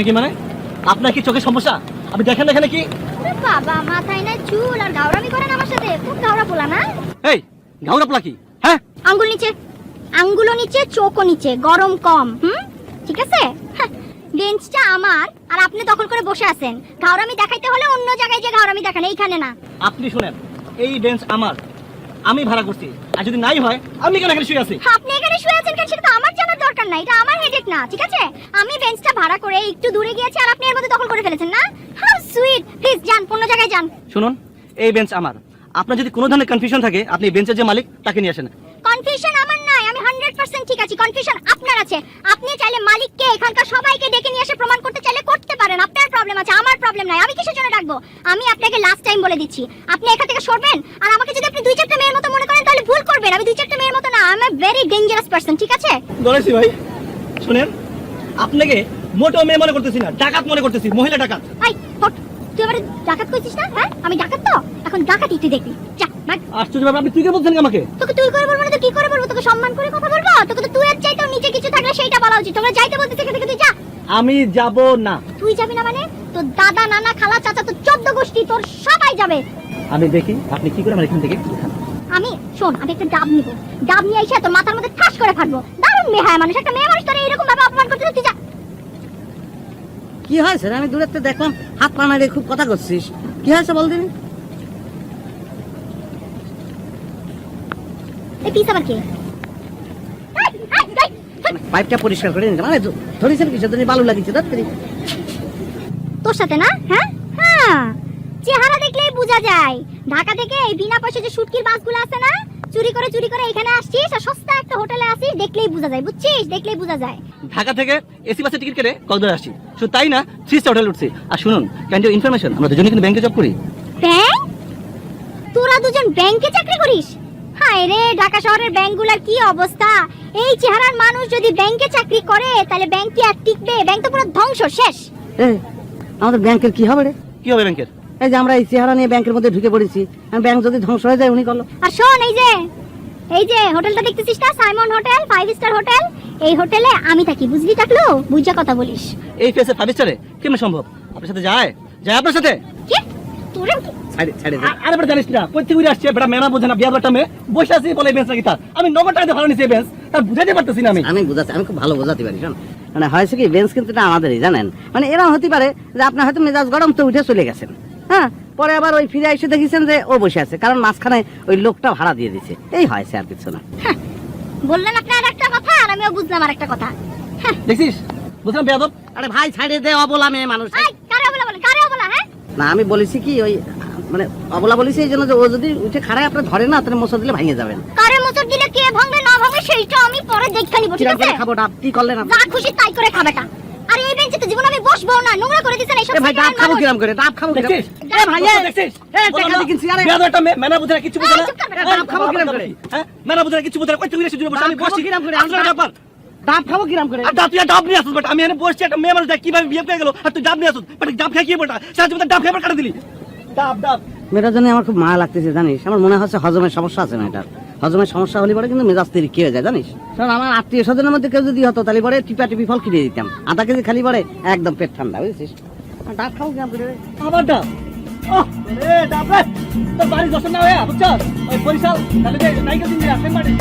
এখানে কি মানে আপনার কি চোখের সমস্যা? আপনি দেখেন এখানে কি? বাবা মাথায় না চুল আর গাওরামি করেন আমার সাথে, খুব গাওরা পোলা না? এই গাউরা পোলা কি? হ্যাঁ, আঙ্গুল নিচে, আঙ্গুলও নিচে, চোখও নিচে, গরম কম। ঠিক আছে, বেঞ্চটা আমার আর আপনি দখল করে বসে আছেন। গাওরামি দেখাইতে হলে অন্য জায়গায় যে গাওরামি দেখান, এইখানে না। আপনি শুনেন, এই বেঞ্চ আমার, আমি ভাড়া করছি, আর যদি নাই হয় আমি কেন এখানে শুয়ে আছি? আপনি এখানে শুয়ে আছেন কেন সেটা তো আমার জানার দরকার নাই, এটা আমার হেডেক না। ঠিক আছে, আমি বেঞ্চটা ভাড়া করে একটু দূরে গিয়েছি আর আপনি এর মধ্যে দখল করে ফেলেছেন না। হাউ সুইট, প্লিজ যান, অন্য জায়গায় যান। শুনুন, এই বেঞ্চ আমার। আপনার যদি কোনো ধরনের কনফিউশন থাকে, আপনি বেঞ্চের যে মালিক তাকে নিয়ে আসেন। কনফিউশন আমার নাই, আমি 100% ঠিক আছি। কনফিউশন আপনার আছে। আপনি চাইলে মালিককে এখানকার সবাইকে ডেকে নিয়ে এসে প্রমাণ করতে চাইলে করতে পারেন। আপনার প্রবলেম আছে, আমার প্রবলেম নাই। আমি কিসের জন্য ডাকবো? আমি আপনাকে লাস্ট টাইম বলে দিচ্ছি, আপনি এখান থেকে সরবেন। আর আমাকে যদি আপনি দুই চারটা মেয়ের মতো মনে করেন তাহলে ভুল করবেন। আমি দুই চারটা মেয়ের মতো না, আমি ভেরি ডেঞ্জারাস পারসন। ঠিক আছে, বলেছি ভাই। শুনেন, আপনাকে মোটেও মেয়ে মনে করতেছি না, ডাকাত মনে করতেছি, মহিলা ডাকাত। আই হট, তুই আমারে ডাকাত কইছিস না? হ্যাঁ, আমি ডাকাত তো, এখন ডাকাতই তুই দেখবি। যা ভাগ। আশ্চর্য ব্যাপার, আপনি তুই কে বলছেন আমাকে? তোকে তুই করে বলবো না তো কি করে বলবো? তোকে সম্মান করে কথা বলবো? তোকে তো তুই এর চাইতেও নিচে কিছু থাকলে সেইটা বলা উচিত। তোমরা যাইতে বলতেছে এখান থেকে, তুই যা। আমি যাব না। তুই যাবি না মানে? তোর দাদা, নানা, খালা, চাচা, তোর 14 গোষ্ঠী, তোর সবাই যাবে। আমি দেখি আপনি কি করে আমার এখান থেকে উঠান। আমি শোন, আমি একটা ডাব নিব, ডাব নিয়ে এসে তোর মাথার মধ্যে ঠাস করে ফাটবো। দারুণ মেয়ে মানুষ, একটা মেয়ে মানুষ তোর এরকম ভাবে অপমান করতে, তুই যা। কি হয়েছে? আমি দূরে থেকে দেখলাম হাত পা নাড়িয়ে খুব কথা করছিস, কি হয়েছে বল দিন। এই পিস আবার কে? পাইপটা পরিষ্কার করে নিতে মানে ধরেছেন কিছু তুমি বালু লাগিয়েছে ধরতে তোর সাথে না? হ্যাঁ হ্যাঁ, চেহারা দেখলেই বোঝা যায়। ঢাকা থেকে এই বিনা পয়সা যে শুটকির বাসগুলো আছে না, চুরি করে এখানে আসছিস আর সস্তা একটা হোটেলে আসিস, দেখলেই বোঝা যায়। বুঝছিস? দেখলেই বোঝা যায়। ঢাকা থেকে এসি বাসে টিকিট কেটে কক্সবাজার আসছি, শুধু তাই না, 3 স্টার হোটেল উঠছি। আর শুনুন, ক্যান ইউ ইনফরমেশন, আমরা দুজনে কিন্তু ব্যাংকে জব করি। ব্যাংক? তোরা দুজন ব্যাংকে চাকরি করিস? হায় রে, ঢাকা শহরের ব্যাংকগুলোর কি অবস্থা! এই চেহারার মানুষ যদি ব্যাংকে চাকরি করে তাহলে ব্যাংক কি আর টিকবে? ব্যাংক তো পুরো ধ্বংস, শেষ। আমাদের ব্যাংকের কি হবে রে? কি হবে ব্যাংকের? এই যে আমরা এই চেহারা নিয়ে ব্যাংকের মধ্যে ঢুকে পড়েছি, ব্যাংক যদি ধ্বংস হয়ে যায় উনি করলো। আর শোন, এই যে হোটেলটা দেখতেছিস না, সাইমন হোটেল, 5 স্টার হোটেল, এই হোটেলে আমি থাকি, বুঝলি? টাকলু, বুঝা কথা বলিস। এই ফেসে 5 স্টারে কেমন সম্ভব? আপনার সাথে যায় আপনার সাথে? কি তোরে ছাড়ে আরে বড় জানিস না, কই থেকে আসছে বড় মেনা বোঝে না, বিয়া বাটা মে বসে আছে বলে বেঞ্চ লাগি তার। আমি 9 টাকা দিয়ে ভাড়া নিছি বেঞ্চ, তার বুঝাইতে পারতেছি না। আমি বুঝাচ্ছি, আমি খুব ভালো বোঝাতে পারি। শোন, মানে হয়েছে কি, বেঞ্চ কিন্তু এটা আমাদেরই, জানেন। মানে এরকম হতে পারে যে আপনার হয়তো মেজাজ গরম তো উঠে চলে গেছেন, হ্যাঁ, পরে আবার ওই ফিরে এসে দেখেছেন যে ও বসে আছে, কারণ মাঝখানে ওই লোকটা ভাড়া দিয়ে দিছে। এই হয়েছে, আর কিছু না। বললেন আপনি আর একটা কথা, আর আমিও বুঝলাম আর একটা কথা। দেখছিস, বুঝলাম বেয়াদব। আরে ভাই ছাড়ে দে, অবলা মেয়ে মানুষ। কারে অবলা বলে? কারে অবলা? হ্যাঁ না, আমি বলেছি কি, ওই মানে অবলা বলেছি এই জন্য যে ও যদি উঠে খাড়ায় আপনার ধরে না, তাহলে মোচড় দিলে ভেঙে যাবেন। কারে মোচড় দিলে কে ভাঙবে না ভাঙবে সেইটা আমি পরে দেখে নিব। ঠিক আছে, খাবো ডাব, কি করলেন আপনি? যা খুশি তাই করে খাবেটা। আর এই বেঞ্চে তো জীবন আমি বসবো না, নোংরা করে দিছেন এইসব। ভাই ডাব খাবো কিরাম করে? ডাব খাবো কিরাম? দেখছিস? এ ভাই, দেখছিস? টাকা দিয়ে কিনছি। আরে বেয়াদব একটা মেনা বোঝে না, কিছু বোঝে না। ডাব খাবো কিরাম করে? হ্যাঁ, মেনা বোঝে না, কিছু বোঝে না, কই থেকে এসে জুড়ে বসে আমি বসছি কিরাম করে? আসলে ব্যাপার। ডাব খাবো কিরাম করে? আর তুই ডাব নিয়ে আসছিস, বাট আমি এখানে বসছি, একটা মেয়ে মানুষ দেখ কিভাবে বিয়ে করে গেল, আর তুই ডাব নিয়ে আসছিস, বাট ডাব খেয়ে কি বলটা সারা জীবন ডাব খেয়ে কাটা দিলি। ডাব মেয়েটার জন্য আমার খুব মায়া লাগতেছে, জানিস। আমার মনে হচ্ছে হজমের সমস্যা আছে মেয়েটার। হজমের সমস্যা হলে পরে কিন্তু মেজাজ তেরি হয়ে যায়, জানিস। কারণ আমার আত্মীয় স্বজনের মধ্যে কেউ যদি হতো তাহলে পরে টিপি ফল কিনে দিতাম, আধা কেজি খালি পরে একদম পেট ঠান্ডা, বুঝেছিস। ডাব খাবো কিরাম করে? আবার ডাব? ডাব তোর বাড়ি দর্শন না হয়ে বুঝছো, ওই বরিশাল তাহলে নাইকেল দিন আসেন বাড়ি